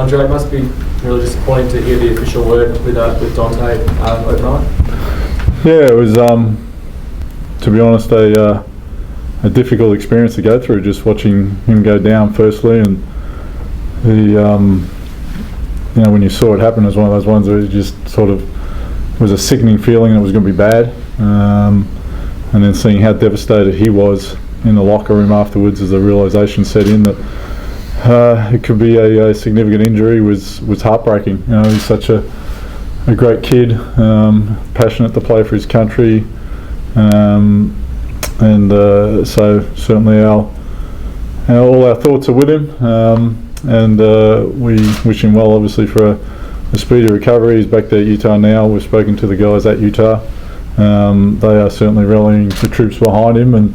Andre, it must be really disappointing to hear the official word with Dante overnight. Yeah, it was, to be honest, a difficult experience to go through, just watching him go down firstly, and when you saw it happen, it was one of those ones where it just sort of was a sickening feeling that it was going to be bad, and then seeing how devastated he was in the locker room afterwards as the realisation set in that it could be a significant injury was heartbreaking. He's such a great kid, passionate to play for his country, and so certainly all our thoughts are with him, and we wish him well, obviously, for a speedy recovery. He's back there at Utah now. We've spoken to the guys at Utah. They are certainly rallying the troops behind him, and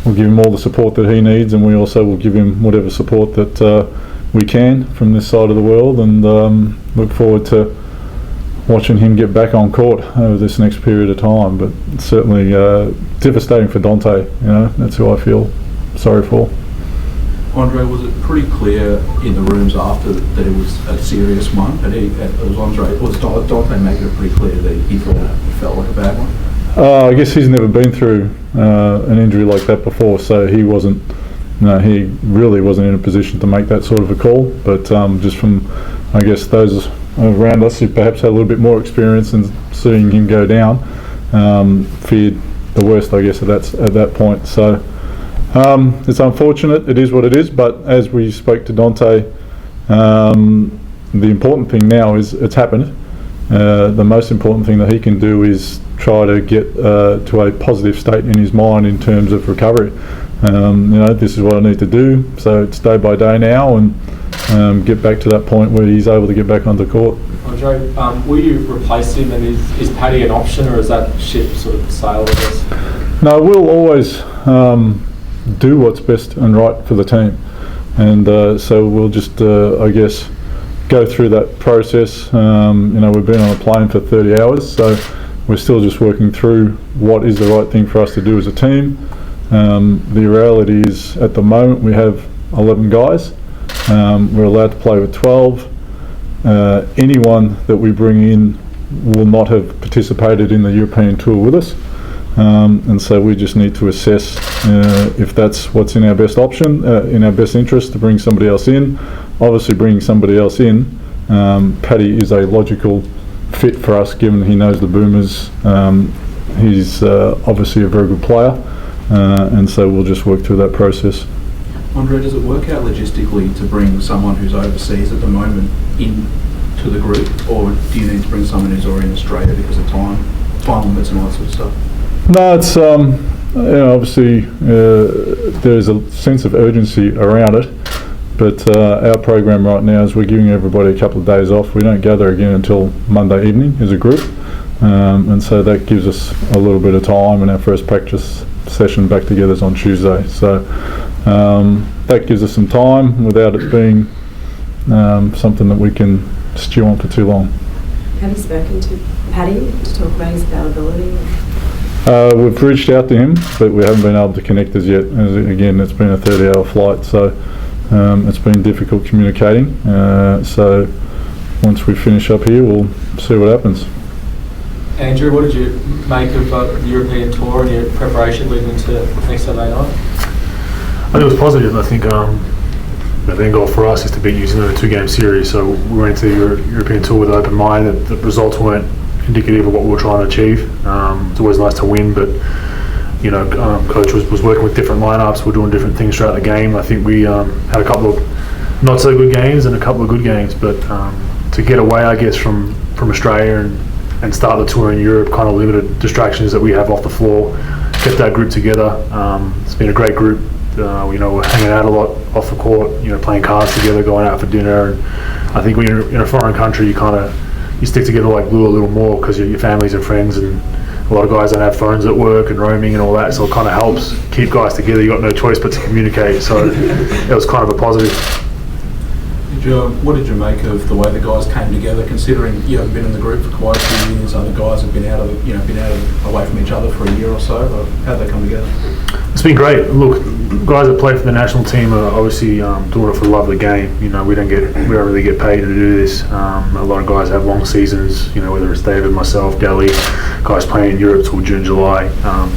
we'll give him all the support that he needs, and we also will give him whatever support that we can from this side of the world, and look forward to watching him get back on court over this next period of time. But certainly devastating for Dante. That's who I feel sorry for. Andre, was it pretty clear in the rooms after that it was a serious one? But was Dante making it pretty clear that he thought it felt like a bad one? I guess he's never been through an injury like that before, so he really wasn't in a position to make that sort of a call. But just from, I guess, those around us who perhaps had a little bit more experience in seeing him go down, feared the worst, I guess, at that point. So it's unfortunate. It is what it is. But as we spoke to Dante, the important thing now is it's happened. The most important thing that he can do is try to get to a positive state in his mind in terms of recovery. This is what I need to do. So it's day by day now, and get back to that point where he's able to get back onto court. Andre, will you replace him, and is Paddy an option, or is that ship sort of sailed, I guess? No, we'll always do what's best and right for the team, and so we'll just, I guess, go through that process. We've been on a plane for 30 hours, so we're still just working through what is the right thing for us to do as a team. The reality is, at the moment, we have 11 guys. We're allowed to play with 12. Anyone that we bring in will not have participated in the European tour with us, and so we just need to assess if that's what's in our best option, in our best interest, to bring somebody else in. Obviously, bringing somebody else in, Paddy is a logical fit for us, given he knows the Boomers. He's obviously a very good player, and so we'll just work through that process. Andre, does it work out logistically to bring someone who's overseas at the moment into the group, or do you need to bring someone who's already in Australia because of time limits and all that sort of stuff? No, it's obviously there's a sense of urgency around it, but our program right now is we're giving everybody a couple of days off. We don't gather again until Monday evening as a group, and so that gives us a little bit of time, and our first practice session back together is on Tuesday. So that gives us some time without it being something that we can stew on for too long. Have you spoken to Paddy to talk about his availability? We've reached out to him, but we haven't been able to connect as yet. Again, it's been a 30-hour flight, so it's been difficult communicating. So once we finish up here, we'll see what happens. Andrew, what did you make of the European tour and your preparation leading into next Saturday night? I think it was positive. I think the end goal for us is to beat New Zealand in a 2-game series, so we went into the European tour with an open mind. The results weren't indicative of what we were trying to achieve. It's always nice to win, but coach was working with different lineups. We're doing different things throughout the game. I think we had a couple of not so good games and a couple of good games, but to get away, I guess, from Australia and start the tour in Europe, kind of limited distractions that we have off the floor, get that group together. It's been a great group. We're hanging out a lot off the court, playing cards together, going out for dinner. And I think when you're in a foreign country, you stick together like glue a little more because your families and friends, and a lot of guys don't have phones at work and roaming and all that, so it kind of helps keep guys together. You got no choice but to communicate, so it was kind of a positive. What did you make of the way the guys came together, considering you haven't been in the group for quite a few years? Other guys have been away from each other for a year or so. How'd they come together? It's been great. Look, guys that play for the national team are obviously doing it for the love of the game. You know, we don't really get paid to do this. A lot of guys have long seasons. You know, whether it's David, myself, Dally, guys playing in Europe till June, July.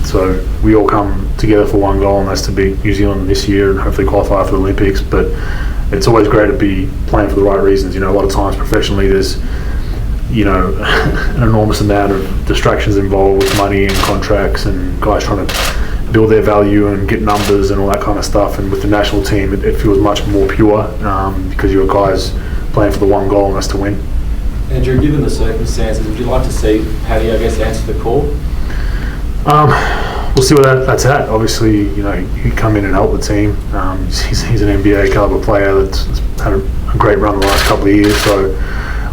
So we all come together for one goal, and that's to beat New Zealand this year and hopefully qualify for the Olympics. But it's always great to be playing for the right reasons. You know, a lot of times professionally, there's an enormous amount of distractions involved with money and contracts and guys trying to build their value and get numbers and all that kind of stuff. And with the national team, it feels much more pure because you're guys playing for the one goal, and that's to win. Andrew, given the circumstances, would you like to see Paddy, I guess, answer the call? We'll see where that's at. Obviously, you know, he'd come in and help the team. He's an NBA caliber player that's had a great run the last couple of years, so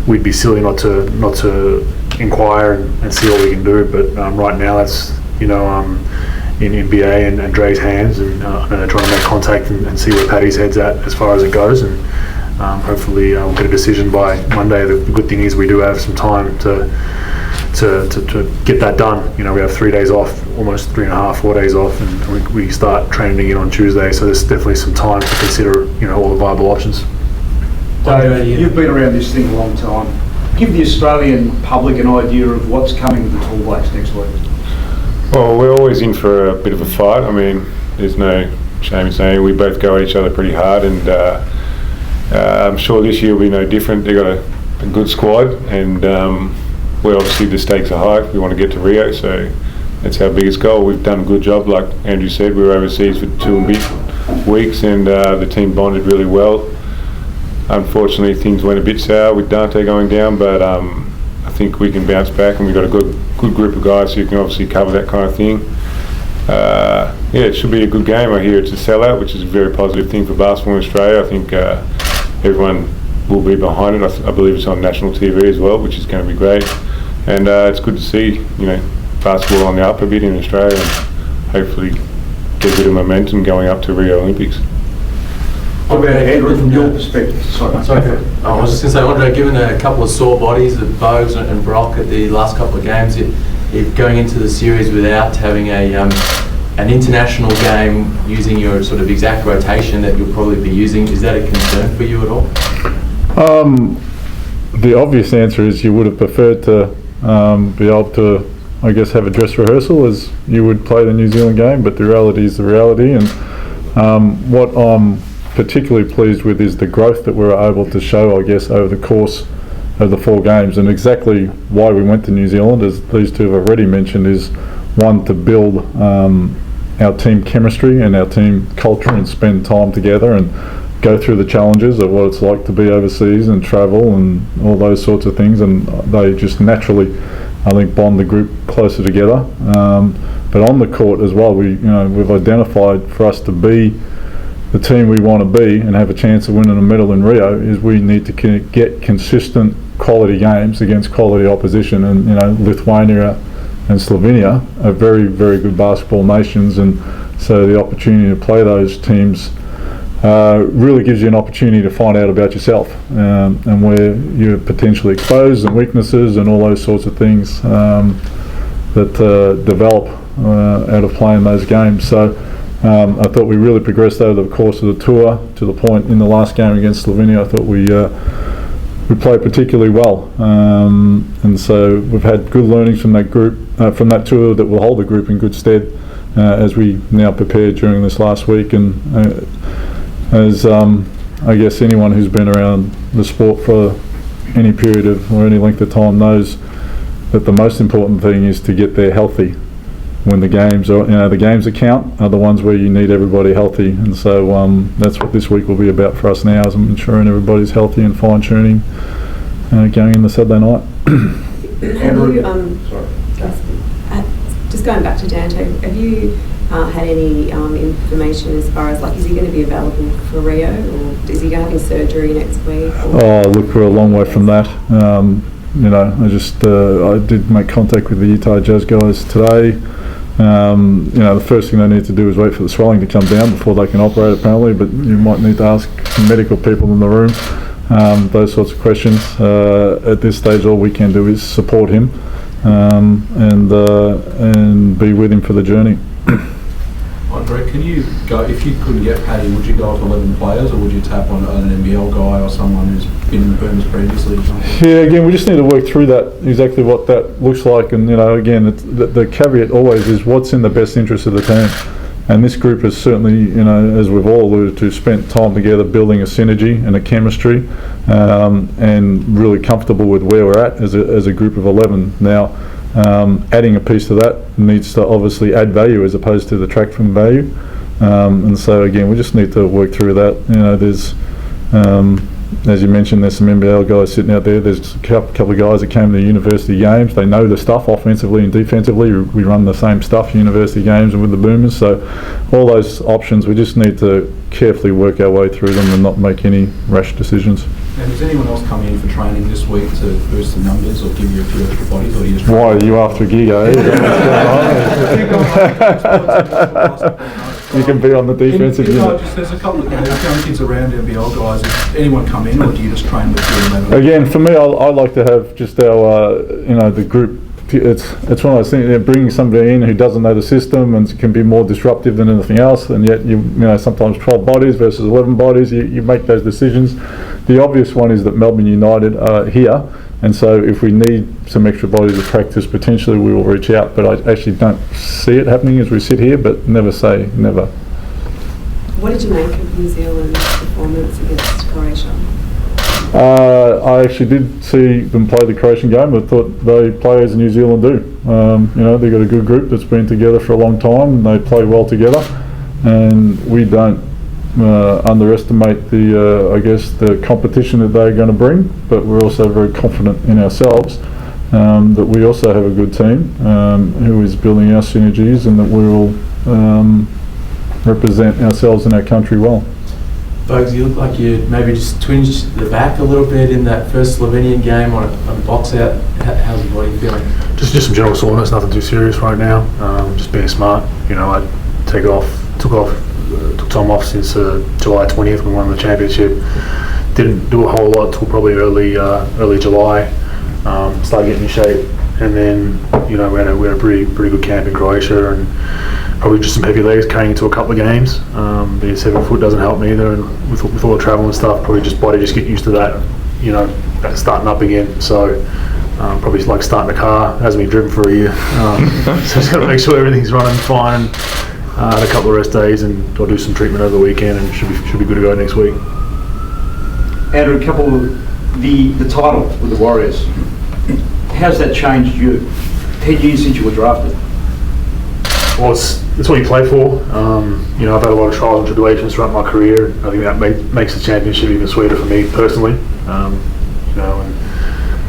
we'd be silly not to inquire and see what we can do. But right now, that's in NBA and Dre's hands, and trying to make contact and see where Paddy's head's at as far as it goes, and hopefully we'll get a decision by Monday. The good thing is we do have some time to get that done. You know, we have 3 days off, almost 3.5, 4 days off, and we start training again on Tuesday, so there's definitely some time to consider, all the viable options. Dave, you've been around this thing a long time. Give the Australian public an idea of what's coming with the Tall Blacks next week. Well, we're always in for a bit of a fight. I mean, there's no shame in saying we both go at each other pretty hard, and I'm sure this year will be no different. They've got a good squad, and we obviously the stakes are high. We want to get to Rio, so that's our biggest goal. We've done a good job, like Andrew said. We were overseas for 2 and a bit weeks, and the team bonded really well. Unfortunately, things went a bit sour with Dante going down, but I think we can bounce back, and we've got a good group of guys who can obviously cover that kind of thing. It should be a good game. I hear it's a sellout, which is a very positive thing for basketball in Australia. I think everyone will be behind it. I believe it's on national TV as well, which is going to be great. And it's good to see, basketball on the up a bit in Australia, and hopefully get a bit of momentum going up to Rio Olympics. What about Andrew, from your perspective? Sorry. I was just going to say, Andre, given a couple of sore bodies of Bogues and Brock at the last couple of games, if going into the series without having an international game using your sort of exact rotation that you'll probably be using, is that a concern for you at all? The obvious answer is you would have preferred to be able to, I guess, have a dress rehearsal as you would play the New Zealand game, but the reality is the reality. And what I'm particularly pleased with is the growth that we're able to show, I guess, over the course of the 4 games. And exactly why we went to New Zealand, as these two have already mentioned, is one, to build our team chemistry and our team culture and spend time together and go through the challenges of what it's like to be overseas and travel and all those sorts of things. And they just naturally, I think, bond the group closer together. But on the court as well, we've identified for us to be the team we want to be and have a chance of winning a medal in Rio is we need to get consistent quality games against quality opposition. And Lithuania and Slovenia are very, very good basketball nations, and so the opportunity to play those teams really gives you an opportunity to find out about yourself and where you're potentially exposed and weaknesses and all those sorts of things that develop out of playing those games. So I thought we really progressed over the course of the tour to the point in the last game against Slovenia. I thought we played particularly well, and so we've had good learnings from that group, from that tour, that will hold the group in good stead as we now prepare during this last week. And as I guess anyone who's been around the sport for any period of or any length of time knows that the most important thing is to get there healthy. When the games are, the games that count are the ones where you need everybody healthy, and so that's what this week will be about for us now, is ensuring everybody's healthy and fine-tuning going in the Saturday night. Andrew, just going back to Dante, have you had any information as far as, is he going to be available for Rio, or is he having surgery next week? Oh, look, we're a long way from that. I did make contact with the Utah Jazz guys today. The first thing they need to do is wait for the swelling to come down before they can operate, apparently, but you might need to ask medical people in the room those sorts of questions. At this stage, all we can do is support him and be with him for the journey. Brett, can you go, if you couldn't get Paddy, would you go with 11 players, or would you tap on an NBL guy or someone who's been in the Boomers previously? Yeah, again, we just need to work through that, exactly what that looks like. And, again, the caveat always is what's in the best interest of the team. And this group has certainly, as we've all alluded to, spent time together building a synergy and a chemistry, and really comfortable with where we're at as a group of 11. Now, adding a piece to that needs to obviously add value as opposed to detract from value. And so, again, we just need to work through that. There's, as you mentioned, there's some NBL guys sitting out there. There's a couple of guys that came to the university games. They know the stuff offensively and defensively. We run the same stuff university games and with the Boomers. So all those options, we just need to carefully work our way through them and not make any rash decisions. And is anyone else coming in for training this week to boost the numbers or give you a few extra bodies? Or are you just Why are you after a gig, eh? You can be on the defensive unit. There's a couple of young kids around NBL guys. Does anyone come in, or do you just train with your 11? Again, for me, I like to have just our, the group. It's one of those things. Bringing somebody in who doesn't know the system and can be more disruptive than anything else, and yet sometimes 12 bodies versus 11 bodies. You make those decisions. The obvious one is that Melbourne United are here, and so if we need some extra bodies to practice, potentially we will reach out. But I actually don't see it happening as we sit here. But never say never. What did you make of New Zealand's performance against Croatia? I actually did see them play the Croatian game. I thought they play as New Zealand do. They've got a good group that's been together for a long time, and they play well together. And we don't underestimate the competition that they're going to bring. But we're also very confident in ourselves that we also have a good team who is building our synergies, and that we will represent ourselves and our country well. Bugs, you look like you maybe just twinged the back a little bit in that first Slovenian game on a box out. How's your body feeling? Just some general soreness, nothing too serious right now. Just being smart. I took time off since July 20th when we won the championship. Didn't do a whole lot till probably early July. Started getting in shape, and then we had a pretty good camp in Croatia, and probably just some heavy legs carrying into a couple of games. Being 7 foot doesn't help me either, and with all the travel and stuff, probably just body just get used to that, that starting up again. So probably like starting a car, hasn't been driven for a year. So just got to make sure everything's running fine. Had a couple of rest days, and I'll do some treatment over the weekend, and should be good to go next week. Andrew, a couple of the title with the Warriors. How's that changed you? 10 years since you were drafted. Well, it's what you play for. I've had a lot of trials and tribulations throughout my career. I think that makes the championship even sweeter for me personally. And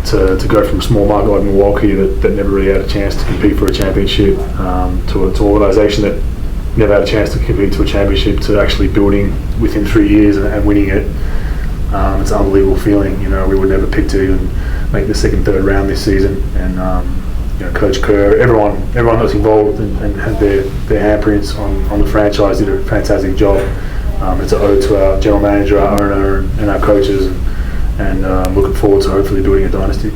to go from a small market like Milwaukee that never really had a chance to compete for a championship to an organisation that never had a chance to compete to a championship, to actually building within 3 years and winning it. It's an unbelievable feeling. We would never pick to even make the second, third round this season, and Coach Kerr, everyone that was involved and had their handprints on the franchise did a fantastic job. It's an ode to our general manager, our owner, and our coaches, and looking forward to hopefully building a dynasty.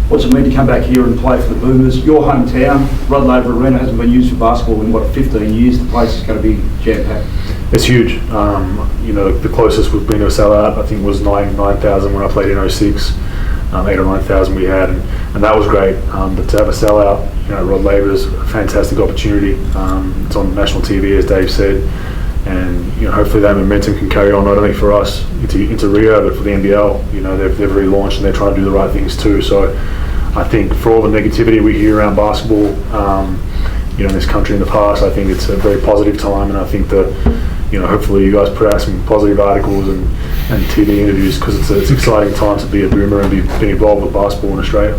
What's it mean to come back here and play for the Boomers? Your hometown, Rod Laver Arena, hasn't been used for basketball in 15 years. The place is going to be jam-packed. It's huge. The closest we've been to a sellout, I think, was 9,000 when I played in 06. 8 or 9,000 we had, and that was great. But to have a sellout, Rod Laver is a fantastic opportunity. It's on national TV, as Dave said, and hopefully that momentum can carry on not only for us into Rio, but for the NBL. They've relaunched and they're trying to do the right things too. So I think for all the negativity we hear around basketball, in this country in the past, I think it's a very positive time, and I think that hopefully you guys put out some positive articles and TV interviews, because it's an exciting time to be a Boomer and be involved with basketball in Australia.